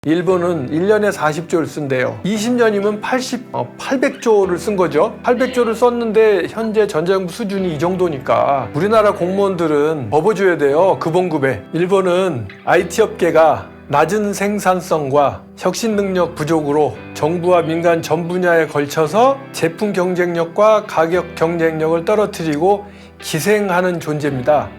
일본은 1년에 40조를 쓴대요. 20년이면 800조를 쓴 거죠. 800조를 썼는데 현재 전자정부 수준이 이 정도니까 우리나라 공무원들은 더 버줘야 돼요. 급원급에. 일본은 IT 업계가 낮은 생산성과 혁신 능력 부족으로 정부와 민간 전 분야에 걸쳐서 제품 경쟁력과 가격 경쟁력을 떨어뜨리고 기생하는 존재입니다.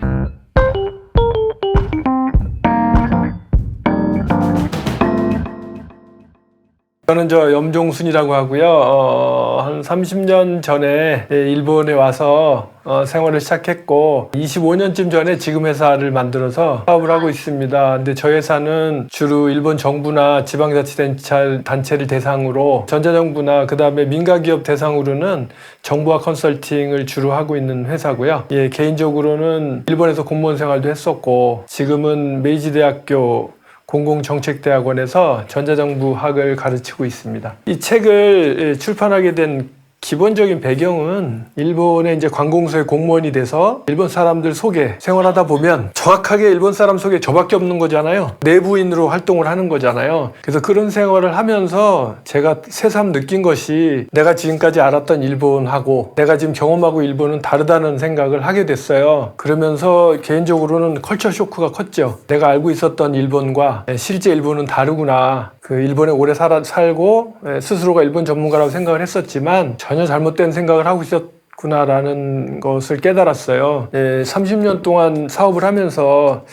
저는 염종순이라고 하고요. 한 30년 전에 일본에 와서 생활을 시작했고 25년쯤 전에 지금 회사를 만들어서 사업을 하고 있습니다. 근데 저희 회사는 주로 일본 정부나 지방자치단체를 대상으로 전자정부나 그 다음에 민간기업 대상으로는 정보화 컨설팅을 주로 하고 있는 회사고요. 개인적으로는 일본에서 공무원 생활도 했었고 지금은 메이지대학교 공공정책대학원에서 전자정부학을 가르치고 있습니다. 이 책을 출판하게 된 기본적인 배경은 일본의 이제 관공서의 공무원이 돼서 일본 사람들 속에 생활하다 보면 정확하게 일본 사람 속에 저밖에 없는 거잖아요. 내부인으로 활동을 하는 거잖아요. 그래서 그런 생활을 하면서 제가 새삼 느낀 것이 내가 지금까지 알았던 일본하고 내가 지금 경험하고 일본은 다르다는 생각을 하게 됐어요. 그러면서 개인적으로는 컬처 쇼크가 컸죠. 내가 알고 있었던 일본과 실제 일본은 다르구나. 일본에 오래 살고 스스로가 일본 전문가라고 생각을 했었지만 전혀 잘못된 생각을 하고 있었구나라는 것을 깨달았어요. 30년 동안 사업을 하면서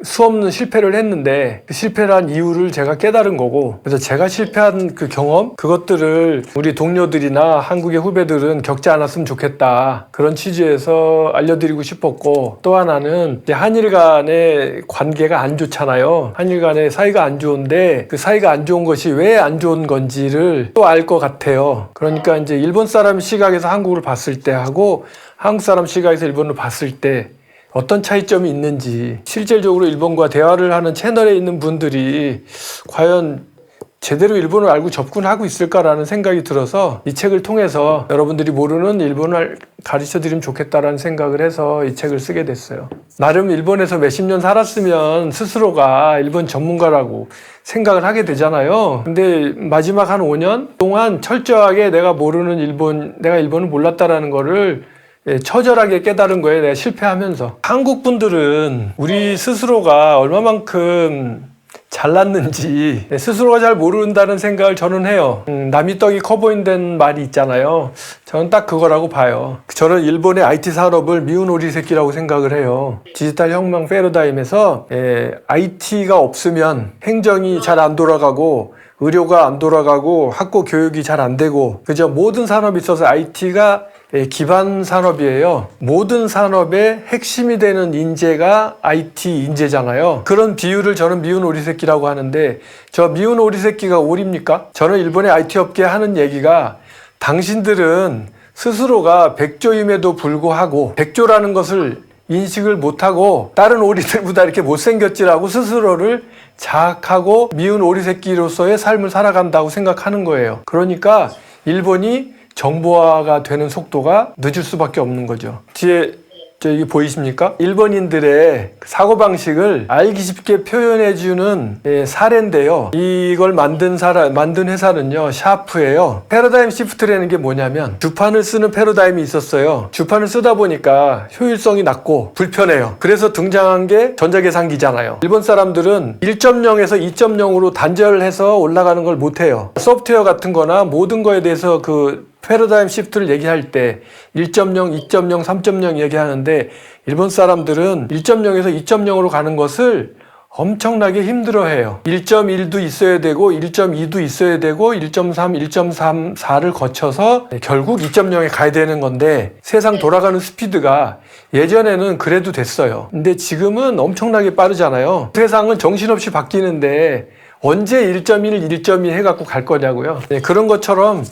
수없는 실패를 했는데 그 실패한 이유를 제가 깨달은 거고, 그래서 제가 실패한 그 경험, 그것들을 우리 동료들이나 한국의 후배들은 겪지 않았으면 좋겠다, 그런 취지에서 알려드리고 싶었고, 또 하나는 한일 간의 관계가 안 좋잖아요. 한일 간의 사이가 안 좋은데 그 사이가 안 좋은 것이 왜 안 좋은 건지를 또 알 것 같아요. 그러니까 이제 일본 사람 시각에서 한국을 봤을 때 하고 한국 사람 시각에서 일본을 봤을 때 어떤 차이점이 있는지, 실질적으로 일본과 대화를 하는 채널에 있는 분들이 과연 제대로 일본을 알고 접근하고 있을까라는 생각이 들어서 이 책을 통해서 여러분들이 모르는 일본을 가르쳐드리면 좋겠다라는 생각을 해서 이 책을 쓰게 됐어요. 나름 일본에서 몇십 년 살았으면 스스로가 일본 전문가라고 생각을 하게 되잖아요. 근데 마지막 한 5년 동안 철저하게 내가 일본을 몰랐다라는 거를 처절하게 깨달은 거예요. 내가 실패하면서. 한국 분들은 우리 스스로가 얼마만큼 잘났는지 스스로가 잘 모른다는 생각을 저는 해요. 남이 떡이 커 보인다는 말이 있잖아요. 저는 딱 그거라고 봐요. 저는 일본의 IT 산업을 미운 오리 새끼라고 생각을 해요. 디지털 혁명 패러다임에서 IT가 없으면 행정이 잘 안 돌아가고 의료가 안 돌아가고 학교 교육이 잘 안 되고, 그저 모든 산업에 있어서 IT가 기반 산업이에요. 모든 산업의 핵심이 되는 인재가 IT 인재잖아요. 그런 비유를 저는 미운 오리 새끼라고 하는데, 저 미운 오리 새끼가 오리입니까? 저는 일본의 IT 업계에 하는 얘기가, 당신들은 스스로가 백조임에도 불구하고 백조라는 것을 인식을 못하고 다른 오리들보다 이렇게 못생겼지라고 스스로를 자학하고 미운 오리 새끼로서의 삶을 살아간다고 생각하는 거예요. 그러니까 일본이 정보화가 되는 속도가 늦을 수밖에 없는 거죠. 뒤에 이게 보이십니까? 일본인들의 사고방식을 알기 쉽게 표현해주는 사례인데요. 이걸 만든 회사는요, 샤프예요. 패러다임 시프트라는 게 뭐냐면, 주판을 쓰는 패러다임이 있었어요. 주판을 쓰다 보니까 효율성이 낮고 불편해요. 그래서 등장한 게 전자계산기잖아요. 일본 사람들은 1.0에서 2.0으로 단절해서 올라가는 걸 못해요. 소프트웨어 같은 거나 모든 거에 대해서 패러다임 시프트를 얘기할 때 1.0, 2.0, 3.0 얘기하는데, 일본 사람들은 1.0에서 2.0으로 가는 것을 엄청나게 힘들어해요. 1.1도 있어야 되고 1.2도 있어야 되고 1.3, 1.34를 거쳐서 결국 2.0에 가야 되는 건데, 세상 돌아가는 스피드가 예전에는 그래도 됐어요. 근데 지금은 엄청나게 빠르잖아요. 세상은 정신없이 바뀌는데 언제 1.1, 1.2 해갖고 갈 거냐고요. 그런 것처럼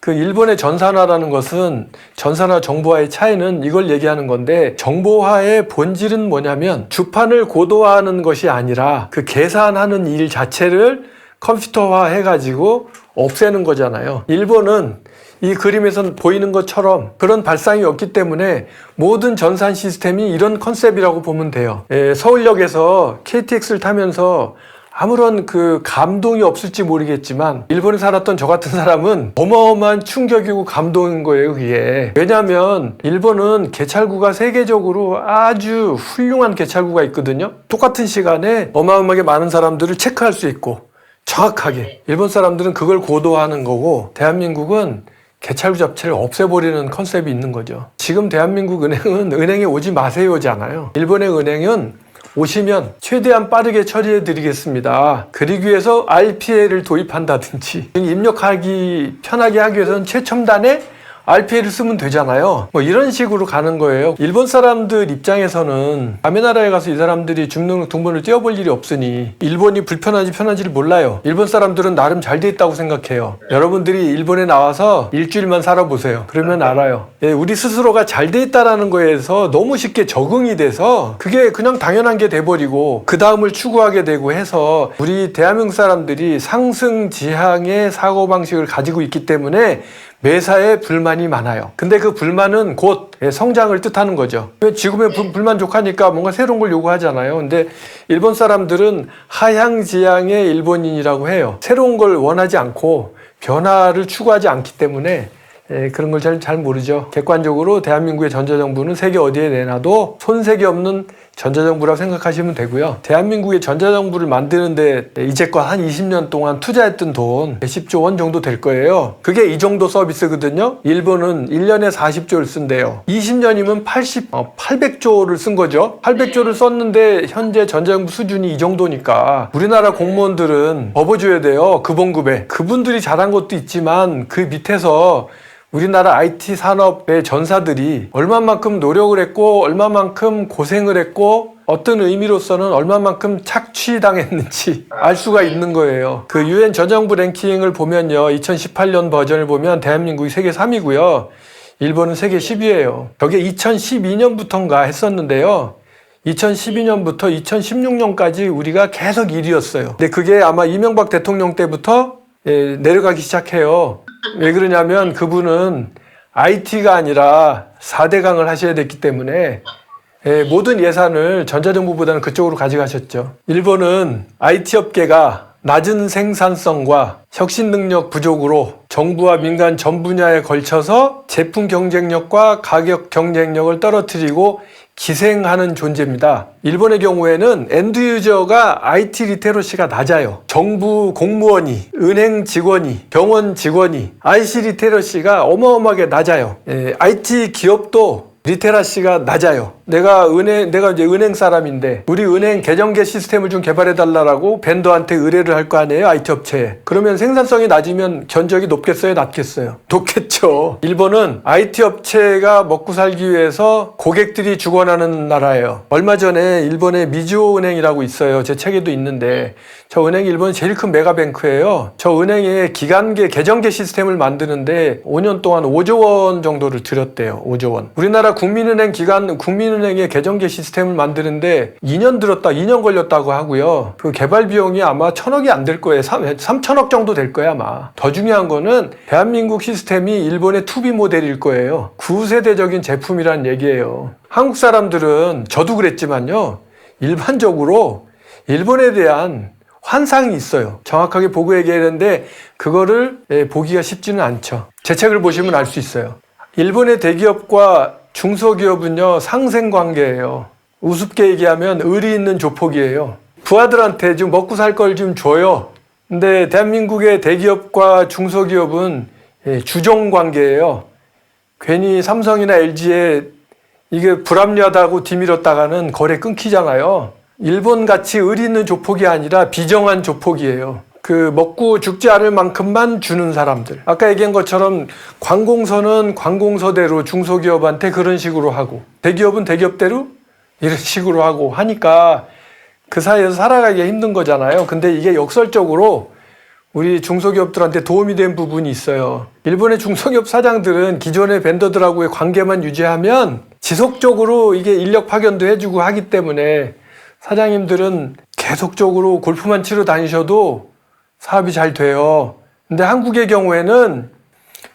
일본의 전산화라는 것은, 전산화 정보화의 차이는 이걸 얘기하는 건데, 정보화의 본질은 뭐냐면 주판을 고도화하는 것이 아니라 그 계산하는 일 자체를 컴퓨터화 해가지고 없애는 거잖아요. 일본은 이 그림에서 보이는 것처럼 그런 발상이 없기 때문에 모든 전산 시스템이 이런 컨셉이라고 보면 돼요. 서울역에서 KTX를 타면서 아무런 그 감동이 없을지 모르겠지만 일본에 살았던 저 같은 사람은 어마어마한 충격이고 감동인 거예요, 그게. 왜냐하면 일본은 개찰구가 세계적으로 아주 훌륭한 개찰구가 있거든요. 똑같은 시간에 어마어마하게 많은 사람들을 체크할 수 있고 정확하게. 일본 사람들은 그걸 고도화하는 거고 대한민국은 개찰구 자체를 없애버리는 컨셉이 있는 거죠. 지금 대한민국 은행은 은행에 오지 마세요잖아요. 일본의 은행은 오시면 최대한 빠르게 처리해 드리겠습니다. 그러기 위해서 RPA를 도입한다든지 입력하기 편하게 하기 위해서는 최첨단의 RPA를 쓰면 되잖아요. 뭐 이런 식으로 가는 거예요. 일본 사람들 입장에서는 남의 나라에 가서 이 사람들이 주민등록번호를 떼어볼 일이 없으니 일본이 불편한지 편한지를 몰라요. 일본 사람들은 나름 잘 돼 있다고 생각해요. 여러분들이 일본에 나와서 일주일만 살아보세요. 그러면 알아요. 예, 우리 스스로가 잘 돼 있다라는 거에서 너무 쉽게 적응이 돼서 그게 그냥 당연한 게 돼버리고 그 다음을 추구하게 되고 해서 우리 대한민국 사람들이 상승지향의 사고방식을 가지고 있기 때문에 매사에 불만이 많아요. 근데 그 불만은 곧 성장을 뜻하는 거죠. 지금의 불만족하니까 뭔가 새로운 걸 요구하잖아요. 근데 일본 사람들은 하향지향의 일본인이라고 해요. 새로운 걸 원하지 않고 변화를 추구하지 않기 때문에 그런 걸 잘 모르죠. 객관적으로 대한민국의 전자정부는 세계 어디에 내놔도 손색이 없는 전자정부라고 생각하시면 되고요. 대한민국의 전자정부를 만드는데 이제껏 한 20년 동안 투자했던 돈 10조 원 정도 될 거예요. 그게 이 정도 서비스거든요. 일본은 1년에 40조를 쓴대요. 20년이면 800조를 쓴 거죠. 800조를 썼는데 현재 전자정부 수준이 이 정도니까 우리나라 공무원들은 업어줘야 돼요. 급원급에. 그분들이 잘한 것도 있지만 그 밑에서 우리나라 IT 산업의 전사들이 얼마만큼 노력을 했고 얼마만큼 고생을 했고 어떤 의미로서는 얼마만큼 착취당했는지 알 수가 있는 거예요. 그 UN 전자정부 랭킹을 보면요. 2018년 버전을 보면 대한민국이 세계 3위고요. 일본은 세계 10위예요. 저게 2012년부터인가 했었는데요. 2012년부터 2016년까지 우리가 계속 1위였어요. 근데 그게 아마 이명박 대통령 때부터 내려가기 시작해요. 왜 그러냐면 그분은 IT가 아니라 4대강을 하셔야 됐기 때문에 모든 예산을 전자정부보다는 그쪽으로 가져가셨죠. 일본은 IT 업계가 낮은 생산성과 혁신 능력 부족으로 정부와 민간 전 분야에 걸쳐서 제품 경쟁력과 가격 경쟁력을 떨어뜨리고 기생하는 존재입니다. 일본의 경우에는 엔드 유저가 IT 리테러시가 낮아요. 정부 공무원이, 은행 직원이, 병원 직원이 IT 리테러시가 어마어마하게 낮아요. IT 기업도 리테러시가 낮아요. 내가 이제 은행 사람인데 우리 은행 계정계 시스템을 좀 개발해 달라고 벤더한테 의뢰를 할 거 아니에요, IT 업체에. 그러면 생산성이 낮으면 견적이 높겠어요, 낮겠어요? 높겠죠. 일본은 IT 업체가 먹고 살기 위해서 고객들이 죽어나는 나라예요. 얼마 전에 일본의 미즈호 은행이라고 있어요. 제 책에도 있는데 저 은행이 일본 제일 큰 메가뱅크예요. 저 은행에 기간계 계정계 시스템을 만드는데 5년 동안 5조 원 정도를 들였대요. 5조 원. 우리나라 국민은행의 계정계 시스템을 만드는데 2년 걸렸다고 하고요. 그 개발 비용이 아마 1,000억이 안 될 거예요. 3천억 정도 될 거예요, 아마. 더 중요한 거는 대한민국 시스템이 일본의 투비 모델일 거예요. 구세대적인 제품이란 얘기예요. 한국 사람들은 저도 그랬지만요. 일반적으로 일본에 대한 환상이 있어요. 정확하게 보고 얘기해야 되는데 그거를 보기가 쉽지는 않죠. 제 책을 보시면 알 수 있어요. 일본의 대기업과 중소기업은요, 상생관계예요. 우습게 얘기하면 의리 있는 조폭이에요. 부하들한테 좀 먹고 살 걸 좀 줘요. 근데 대한민국의 대기업과 중소기업은 주종관계예요. 괜히 삼성이나 LG에 이게 불합리하다고 뒤밀었다가는 거래 끊기잖아요. 일본같이 의리 있는 조폭이 아니라 비정한 조폭이에요. 그 먹고 죽지 않을 만큼만 주는 사람들. 아까 얘기한 것처럼 관공서는 관공서대로 중소기업한테 그런 식으로 하고 대기업은 대기업대로 이런 식으로 하고 하니까 그 사이에서 살아가기가 힘든 거잖아요. 근데 이게 역설적으로 우리 중소기업들한테 도움이 된 부분이 있어요. 일본의 중소기업 사장들은 기존의 벤더들하고의 관계만 유지하면 지속적으로 이게 인력 파견도 해주고 하기 때문에 사장님들은 계속적으로 골프만 치러 다니셔도 사업이 잘 돼요. 근데 한국의 경우에는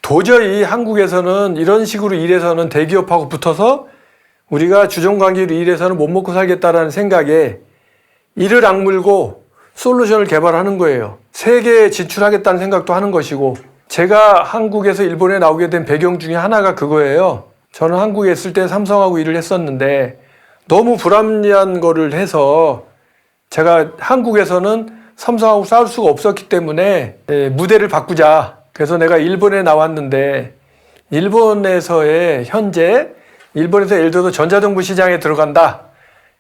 도저히 한국에서는 이런 식으로 일해서는 대기업하고 붙어서 우리가 주종관계로 일해서는 못 먹고 살겠다라는 생각에 이를 악물고 솔루션을 개발하는 거예요. 세계에 진출하겠다는 생각도 하는 것이고, 제가 한국에서 일본에 나오게 된 배경 중에 하나가 그거예요. 저는 한국에 있을 때 삼성하고 일을 했었는데 너무 불합리한 거를 해서 제가 한국에서는 삼성하고 싸울 수가 없었기 때문에 무대를 바꾸자. 그래서 내가 일본에 나왔는데, 일본에서의 현재 일본에서 예를 들어서 전자정부 시장에 들어간다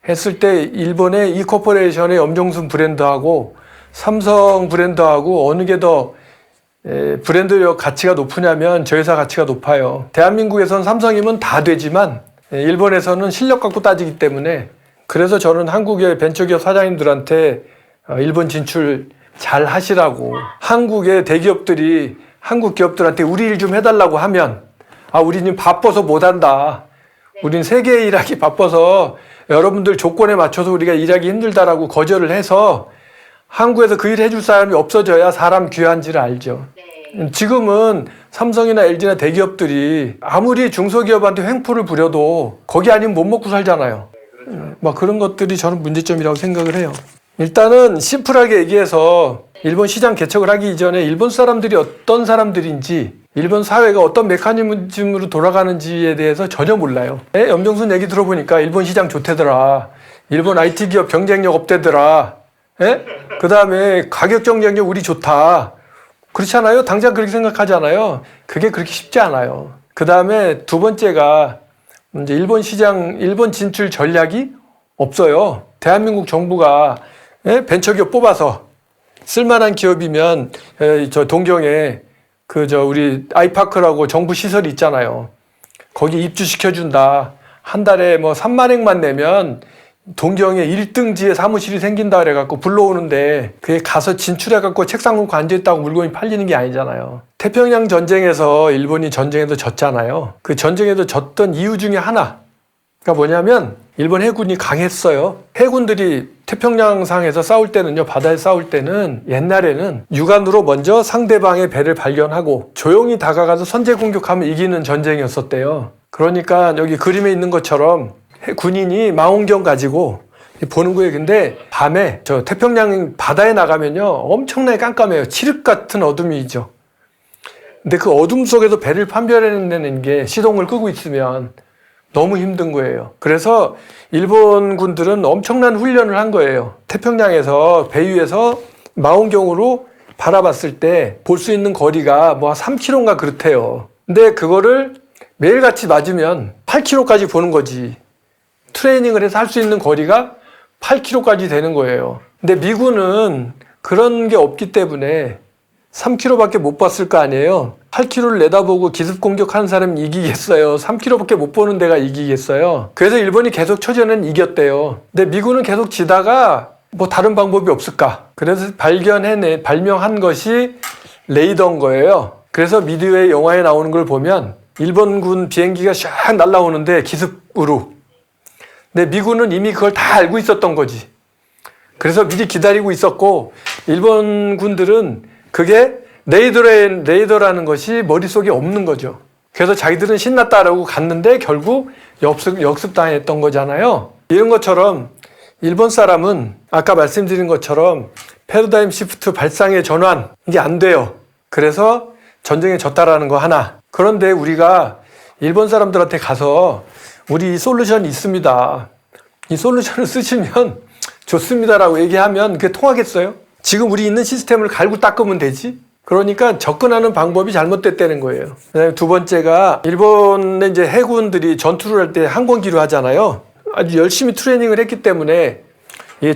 했을 때 일본의 이코퍼레이션의 염종순 브랜드하고 삼성 브랜드하고 어느 게 더 브랜드력 가치가 높으냐면 저 회사 가치가 높아요. 대한민국에서는 삼성이면 다 되지만 일본에서는 실력 갖고 따지기 때문에, 그래서 저는 한국의 벤처기업 사장님들한테 일본 진출 잘 하시라고, 한국의 대기업들이 한국 기업들한테 우리 일 좀 해달라고 하면, 우리는 바빠서 못한다, 우린 세계에 일하기 바빠서 여러분들 조건에 맞춰서 우리가 일하기 힘들다라고 거절을 해서 한국에서 그 일 해줄 사람이 없어져야 사람 귀한지를 알죠. 지금은 삼성이나 LG나 대기업들이 아무리 중소기업한테 횡포를 부려도 거기 아니면 못 먹고 살잖아요. 막 그런 것들이 저는 문제점이라고 생각을 해요. 일단은 심플하게 얘기해서 일본 시장 개척을 하기 이전에 일본 사람들이 어떤 사람들인지, 일본 사회가 어떤 메커니즘으로 돌아가는지에 대해서 전혀 몰라요. 염종순 얘기 들어보니까 일본 시장 좋대더라, 일본 IT 기업 경쟁력 없대더라, 그 다음에 가격 경쟁력 우리 좋다. 그렇잖아요. 당장 그렇게 생각하잖아요. 그게 그렇게 쉽지 않아요. 그 다음에 두 번째가 이제 일본 시장, 일본 진출 전략이 없어요. 대한민국 정부가 벤처기업 뽑아서 쓸만한 기업이면 저 동경에 우리 아이파크라고 정부 시설이 있잖아요. 거기 입주시켜준다. 한 달에 뭐 3만엔만 내면 동경에 1등지에 사무실이 생긴다 그래갖고 불러오는데, 그게 가서 진출해갖고 책상 놓고 앉아있다고 물건이 팔리는 게 아니잖아요. 태평양 전쟁에서 일본이 전쟁에서 졌잖아요. 그 전쟁에서 졌던 이유 중에 하나가 뭐냐면 일본 해군이 강했어요. 해군들이 태평양상에서 싸울 때는요, 바다에 싸울 때는 옛날에는 육안으로 먼저 상대방의 배를 발견하고 조용히 다가가서 선제 공격하면 이기는 전쟁이었었대요. 그러니까 여기 그림에 있는 것처럼 군인이 망원경 가지고 보는 거예요. 근데 밤에 저 태평양 바다에 나가면요, 엄청나게 깜깜해요. 칠흑 같은 어둠이죠. 근데 그 어둠 속에서 배를 판별해내는 게 시동을 끄고 있으면 너무 힘든 거예요. 그래서 일본 군들은 엄청난 훈련을 한 거예요. 태평양에서 배 위에서 망원경으로 바라봤을 때 볼 수 있는 거리가 뭐 3km인가 그렇대요. 근데 그거를 매일같이 맞으면 8km까지 보는 거지. 트레이닝을 해서 할 수 있는 거리가 8km까지 되는 거예요. 근데 미군은 그런 게 없기 때문에 3km밖에 못 봤을 거 아니에요. 8km를 내다보고 기습 공격하는 사람이 이기겠어요? 3km밖에 못 보는 데가 이기겠어요? 그래서 일본이 계속 초전은 이겼대요. 근데 미군은 계속 지다가 뭐 다른 방법이 없을까? 그래서 발명한 것이 레이더인 거예요. 그래서 미드웨이 영화에 나오는 걸 보면 일본군 비행기가 샥 날아오는데 기습으로. 근데 미군은 이미 그걸 다 알고 있었던 거지. 그래서 미리 기다리고 있었고, 일본 군들은 그게 레이더라는 것이 머릿속에 없는 거죠. 그래서 자기들은 신났다라고 갔는데 결국 역습당했던 거잖아요. 이런 것처럼 일본 사람은 아까 말씀드린 것처럼 패러다임 시프트 발상의 전환, 이게 안 돼요. 그래서 전쟁에 졌다라는 거 하나. 그런데 우리가 일본 사람들한테 가서 우리 이 솔루션이 있습니다, 이 솔루션을 쓰시면 좋습니다라고 얘기하면 그게 통하겠어요? 지금 우리 있는 시스템을 갈고 닦으면 되지? 그러니까 접근하는 방법이 잘못됐다는 거예요. 두 번째가 일본의 이제 해군들이 전투를 할 때 항공기로 하잖아요. 아주 열심히 트레이닝을 했기 때문에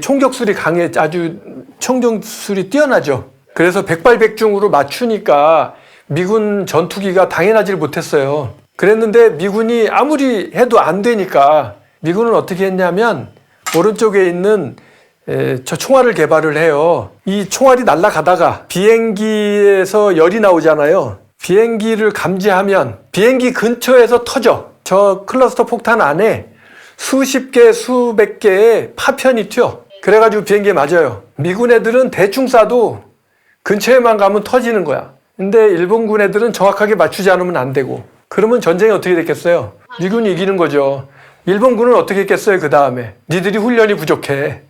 총격술이 아주 총격술이 뛰어나죠. 그래서 백발백중으로 맞추니까 미군 전투기가 당연하지 못했어요. 그랬는데 미군이 아무리 해도 안 되니까 미군은 어떻게 했냐면 오른쪽에 있는 저 총알을 개발을 해요. 이 총알이 날아가다가 비행기에서 열이 나오잖아요. 비행기를 감지하면 비행기 근처에서 터져. 저 클러스터 폭탄 안에 수십 개, 수백 개의 파편이 튀어. 그래가지고 비행기에 맞아요. 미군 애들은 대충 쏴도 근처에만 가면 터지는 거야. 근데 일본군 애들은 정확하게 맞추지 않으면 안 되고. 그러면 전쟁이 어떻게 됐겠어요? 미군이 이기는 거죠. 일본군은 어떻게 했겠어요? 그 다음에 니들이 훈련이 부족해.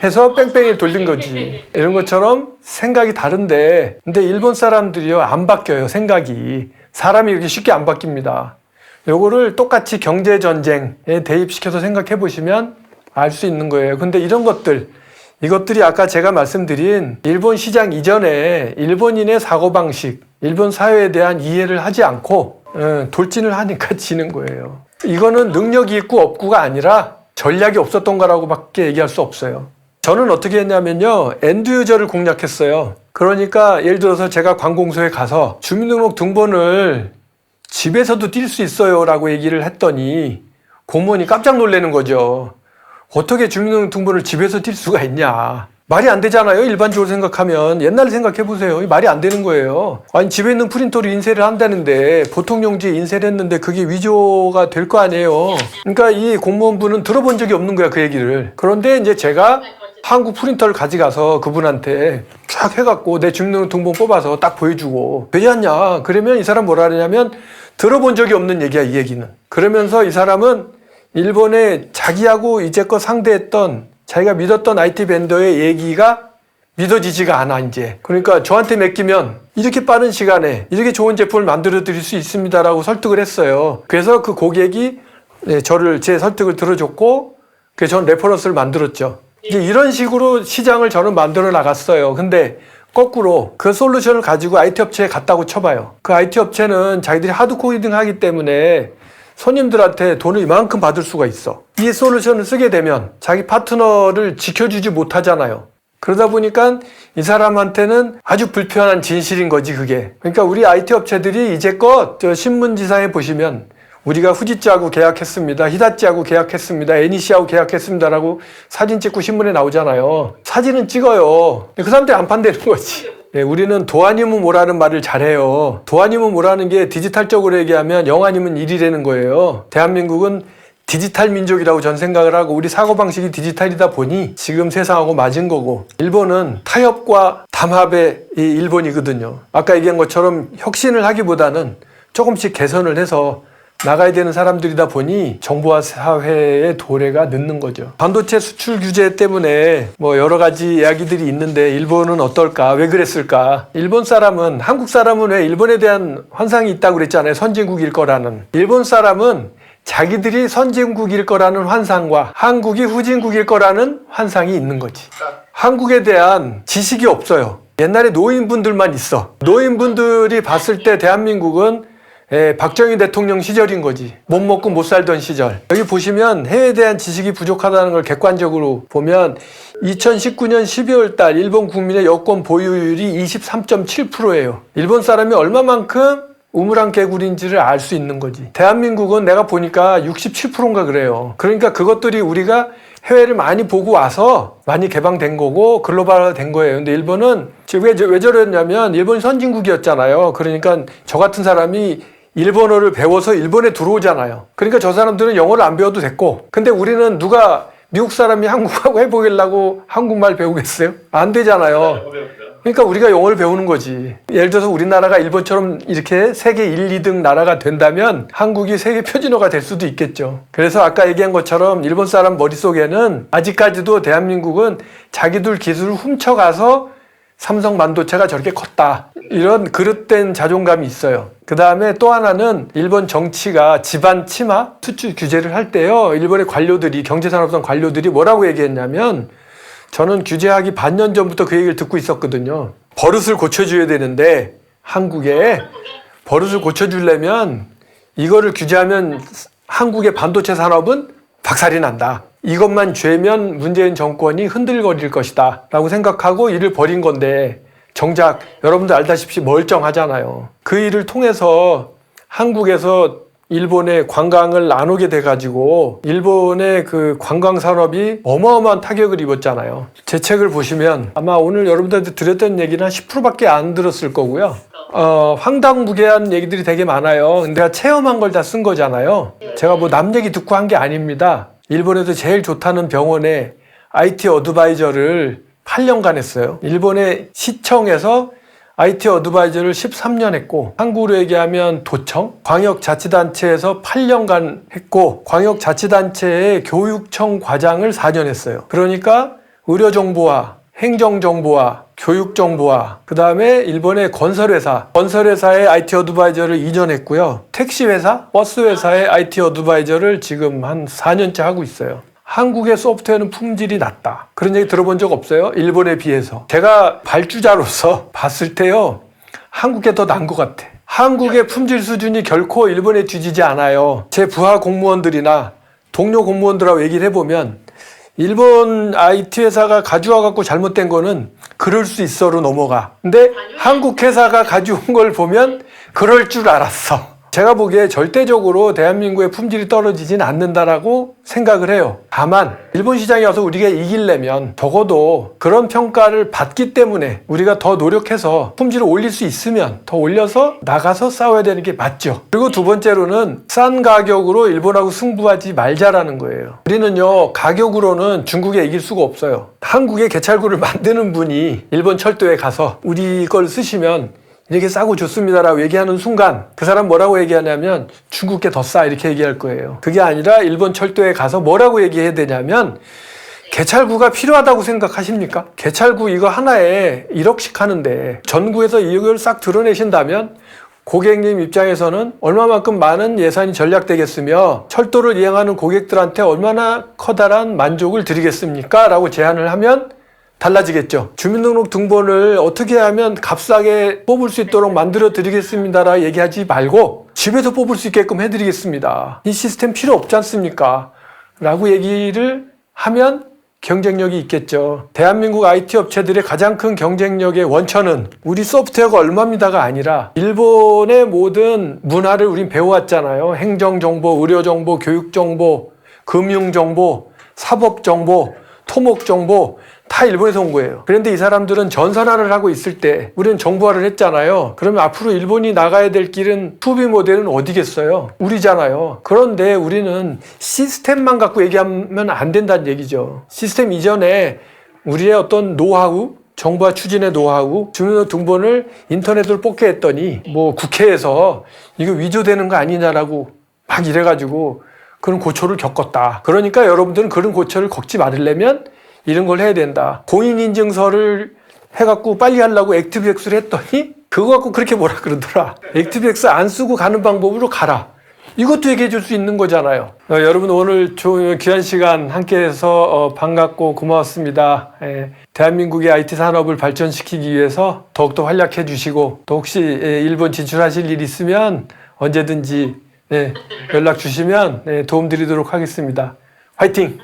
해서 뺑뺑이 돌린 거지. 이런 것처럼 생각이 다른데, 근데 일본 사람들이요, 안 바뀌어요, 생각이. 사람이 이렇게 쉽게 안 바뀝니다. 요거를 똑같이 경제전쟁에 대입시켜서 생각해 보시면 알 수 있는 거예요. 근데 이런 것들, 이것들이 아까 제가 말씀드린 일본 시장 이전에 일본인의 사고방식, 일본 사회에 대한 이해를 하지 않고 돌진을 하니까 지는 거예요. 이거는 능력이 있고 없고가 아니라 전략이 없었던 거라고 밖에 얘기할 수 없어요. 저는 어떻게 했냐면요, 엔드 유저를 공략했어요. 그러니까 예를 들어서 제가 관공서에 가서 주민등록 등본을 집에서도 뛸 수 있어요 라고 얘기를 했더니 공무원이 깜짝 놀라는 거죠. 어떻게 주민등록 등본을 집에서 뛸 수가 있냐. 말이 안 되잖아요. 일반적으로 생각하면. 옛날 생각해 보세요. 말이 안 되는 거예요. 아니 집에 있는 프린터로 인쇄를 한다는데 보통 용지에 인쇄를 했는데 그게 위조가 될 거 아니에요. 그러니까 이 공무원분은 들어본 적이 없는 거야, 그 얘기를. 그런데 이제 제가 한국 프린터를 가져가서 그분한테 쫙 해갖고 내 주민등록 등본 뽑아서 딱 보여주고 되지 않냐. 그러면 이 사람 뭐라 하냐면 들어본 적이 없는 얘기야, 이 얘기는. 그러면서 이 사람은 일본에 자기하고 이제껏 상대했던 자기가 믿었던 IT 벤더의 얘기가 믿어지지가 않아, 이제. 그러니까 저한테 맡기면 이렇게 빠른 시간에 이렇게 좋은 제품을 만들어 드릴 수 있습니다라고 설득을 했어요. 그래서 그 고객이 제 설득을 들어줬고, 그래서 저는 레퍼런스를 만들었죠. 이제 이런 식으로 시장을 저는 만들어 나갔어요. 근데 거꾸로 그 솔루션을 가지고 IT 업체에 갔다고 쳐봐요. 그 IT 업체는 자기들이 하드 코딩 하기 때문에 손님들한테 돈을 이만큼 받을 수가 있어. 이 솔루션을 쓰게 되면 자기 파트너를 지켜주지 못하잖아요. 그러다 보니까 이 사람한테는 아주 불편한 진실인 거지, 그게. 그러니까 우리 IT 업체들이 이제껏 저 신문지상에 보시면 우리가 후지츠하고 계약했습니다, 히다치하고 계약했습니다, NEC하고 계약했습니다라고 사진 찍고 신문에 나오잖아요. 사진은 찍어요. 근데 그 사람들이 안 판다는 거지. 네, 우리는 도 아니면 뭐라는 말을 잘해요. 도 아니면 뭐라는 게 디지털적으로 얘기하면 영 아니면 일이라는 거예요. 대한민국은 디지털 민족이라고 전 생각을 하고 우리 사고방식이 디지털이다 보니 지금 세상하고 맞은 거고, 일본은 타협과 담합의 일본이거든요. 아까 얘기한 것처럼 혁신을 하기보다는 조금씩 개선을 해서 나가야 되는 사람들이다 보니 정부와 사회의 도래가 늦는 거죠. 반도체 수출 규제 때문에 뭐 여러 가지 이야기들이 있는데 일본은 어떨까? 왜 그랬을까? 일본 사람은, 한국 사람은 왜 일본에 대한 환상이 있다고 그랬잖아요. 선진국일 거라는. 일본 사람은 자기들이 선진국일 거라는 환상과 한국이 후진국일 거라는 환상이 있는 거지. 한국에 대한 지식이 없어요. 옛날에 노인분들만 있어. 노인분들이 봤을 때 대한민국은 박정희 대통령 시절인 거지. 못 먹고 못 살던 시절. 여기 보시면 해외에 대한 지식이 부족하다는 걸 객관적으로 보면 2019년 12월 달 일본 국민의 여권 보유율이 23.7%예요. 일본 사람이 얼마만큼 우물안 개구리인지를 알 수 있는 거지. 대한민국은 내가 보니까 67%인가 그래요. 그러니까 그것들이 우리가 해외를 많이 보고 와서 많이 개방된 거고 글로벌화 된 거예요. 근데 일본은 왜 저랬냐면 일본이 선진국이었잖아요. 그러니까 저 같은 사람이 일본어를 배워서 일본에 들어오잖아요. 그러니까 저 사람들은 영어를 안 배워도 됐고, 근데 우리는 누가 미국 사람이 한국하고 해보려고 한국말 배우겠어요? 안 되잖아요. 그러니까 우리가 영어를 배우는 거지. 예를 들어서 우리나라가 일본처럼 이렇게 세계 1, 2등 나라가 된다면 한국이 세계 표준어가 될 수도 있겠죠. 그래서 아까 얘기한 것처럼 일본 사람 머릿속에는 아직까지도 대한민국은 자기들 기술을 훔쳐가서 삼성 반도체가 저렇게 컸다, 이런 그릇된 자존감이 있어요. 그 다음에 또 하나는 일본 정치가 집안 치마 수출 규제를 할 때요, 일본의 관료들이, 경제산업성 관료들이 뭐라고 얘기했냐면, 저는 규제하기 반년 전부터 그 얘기를 듣고 있었거든요. 버릇을 고쳐줘야 되는데 한국에 버릇을 고쳐주려면 이거를 규제하면 한국의 반도체 산업은 박살이 난다. 이것만 죄면 문재인 정권이 흔들거릴 것이다 라고 생각하고 일을 벌인 건데, 정작 여러분들 알다시피 멀쩡하잖아요. 그 일을 통해서 한국에서 일본에 관광을 안 오게 돼가지고 일본의 그 관광 산업이 어마어마한 타격을 입었잖아요. 제 책을 보시면 아마 오늘 여러분들한테 드렸던 얘기는 한 10%밖에 안 들었을 거고요. 황당무계한 얘기들이 되게 많아요. 근데 내가 체험한 걸 다 쓴 거잖아요. 제가 뭐 남 얘기 듣고 한 게 아닙니다. 일본에서 제일 좋다는 병원에 IT 어드바이저를 8년간 했어요. 일본의 시청에서 IT 어드바이저를 13년 했고, 한국으로 얘기하면 도청, 광역자치단체에서 8년간 했고, 광역자치단체의 교육청 과장을 4년 했어요. 그러니까 의료정보화, 행정정보화, 교육정보화, 그 다음에 일본의 건설회사의 IT 어드바이저를 2년 했고요. 택시회사, 버스회사의 IT 어드바이저를 지금 한 4년째 하고 있어요. 한국의 소프트웨어는 품질이 낮다. 그런 얘기 들어본 적 없어요? 일본에 비해서. 제가 발주자로서 봤을 때요. 한국에 더 나은 것 같아. 한국의 품질 수준이 결코 일본에 뒤지지 않아요. 제 부하 공무원들이나 동료 공무원들하고 얘기를 해보면 일본 IT 회사가 가져와 갖고 잘못된 거는 그럴 수 있어로 넘어가. 근데 한국 회사가 가져온 걸 보면 그럴 줄 알았어. 제가 보기에 절대적으로 대한민국의 품질이 떨어지진 않는다라고 생각을 해요. 다만 일본 시장에 와서 우리가 이기려면 적어도 그런 평가를 받기 때문에 우리가 더 노력해서 품질을 올릴 수 있으면 더 올려서 나가서 싸워야 되는 게 맞죠. 그리고 두 번째로는 싼 가격으로 일본하고 승부하지 말자라는 거예요. 우리는요, 가격으로는 중국에 이길 수가 없어요. 한국의 개찰구를 만드는 분이 일본 철도에 가서 우리 걸 쓰시면 이렇게 싸고 좋습니다라고 얘기하는 순간 그 사람 뭐라고 얘기하냐면 중국게 더 싸 이렇게 얘기할 거예요. 그게 아니라 일본 철도에 가서 뭐라고 얘기해야 되냐면 개찰구가 필요하다고 생각하십니까? 개찰구 이거 하나에 1억씩 하는데 전국에서 이걸 싹 드러내신다면 고객님 입장에서는 얼마만큼 많은 예산이 전략되겠으며 철도를 이용하는 고객들한테 얼마나 커다란 만족을 드리겠습니까? 라고 제안을 하면 달라지겠죠. 주민등록등본을 어떻게 하면 값싸게 뽑을 수 있도록 만들어 드리겠습니다라 얘기하지 말고 집에서 뽑을 수 있게끔 해드리겠습니다. 이 시스템 필요 없지 않습니까? 라고 얘기를 하면 경쟁력이 있겠죠. 대한민국 IT 업체들의 가장 큰 경쟁력의 원천은 우리 소프트웨어가 얼마입니다가 아니라 일본의 모든 문화를 우린 배워왔잖아요. 행정정보, 의료정보, 교육정보, 금융정보, 사법정보, 토목정보 다 일본에서 온 거예요. 그런데 이 사람들은 전산화를 하고 있을 때 우리는 정보화를 했잖아요. 그러면 앞으로 일본이 나가야 될 길은 투비 모델은 어디겠어요? 우리잖아요. 그런데 우리는 시스템만 갖고 얘기하면 안 된다는 얘기죠. 시스템 이전에 우리의 어떤 노하우, 정부와 추진의 노하우, 주민등록번호를 인터넷으로 뽑게 했더니 뭐 국회에서 이거 위조되는 거 아니냐라고 막 이래가지고 그런 고초를 겪었다. 그러니까 여러분들은 그런 고초를 겪지 말으려면 이런 걸 해야 된다. 공인인증서를 해갖고 빨리 하려고 액티브엑스를 했더니 그거 갖고 그렇게 뭐라 그러더라. 액티브엑스 안 쓰고 가는 방법으로 가라. 이것도 얘기해 줄 수 있는 거잖아요. 여러분 오늘 귀한 시간 함께해서 반갑고 고마웠습니다. 대한민국의 IT 산업을 발전시키기 위해서 더욱더 활약해 주시고 또 혹시 일본 진출하실 일 있으면 언제든지 연락 주시면 도움 드리도록 하겠습니다. 화이팅!